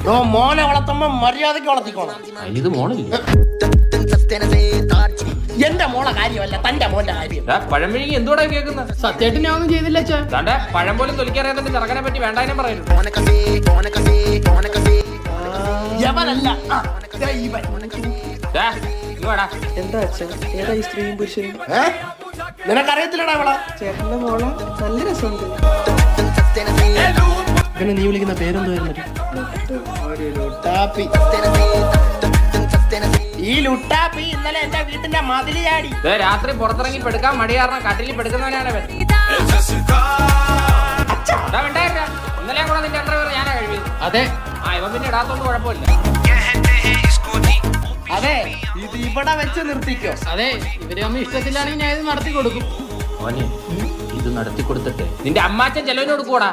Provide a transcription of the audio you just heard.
മോനെ വളർത്തുമ്പോ മര്യാദക്ക് വളർത്തിക്കോണം. ഇത് മോളില്ല, എന്റെ മോളെ കാര്യമല്ല, തന്റെ മോന്റെ കാര്യം. പഴം വിഴുങ്ങി എന്തുകൂടെ കേൾക്കുന്നത്? സത്യമായിട്ട് ഞാൻ ഒന്നും ചെയ്തില്ല അച്ഛാ. താണ്ടെ പഴം പോലും തൊലിക്കറിയാതെ ചെറുക്കനെ പറ്റി വേണ്ടാനും പറയുന്നു. യവനല്ല എന്താ അച്ഛൻ, ഏതാ ഈ സ്ത്രീയും പുരുഷനും? നിനക്കറിയത്തില്ലടാ അവളെ. ചേട്ടന്റെ മോളെ നല്ല രസമുണ്ട്. പിന്നെ നീ വിളിക്കുന്ന പേരെന്തായിരുന്നു? ഈ ലുട്ടാപ്പി ഇന്നലെ എന്റെ വീട്ടിന്റെ മതില് ചാടി. രാത്രി പുറത്തിറങ്ങി പെടുക്കാൻ മടി കാരണം കട്ടിലിൽ പെടുക്കുന്നവനാണ് ഇവൻ. ഇന്നലെ കൂടെ നിന്റെ അണ്ടർവെയർ ഞാനാ കഴിവിയത്. അതെ, ഇവൻ പിന്നെ ഇടാത്തോണ്ട് കുഴപ്പമില്ല. അതെ, ഇത് ഇവിടെ വെച്ച് നിർത്തിക്കോ. അതെ, ഇവര് അമ്മ ഇഷ്ടത്തിലാണെങ്കിൽ ഞാൻ ഇത് നടത്തി കൊടുക്കും. മോനെ, ഇത് നടത്തി കൊടുത്തിട്ട് നിന്റെ അമ്മാച്ചൻ ചെലവിന് കൊടുക്കൂടാ.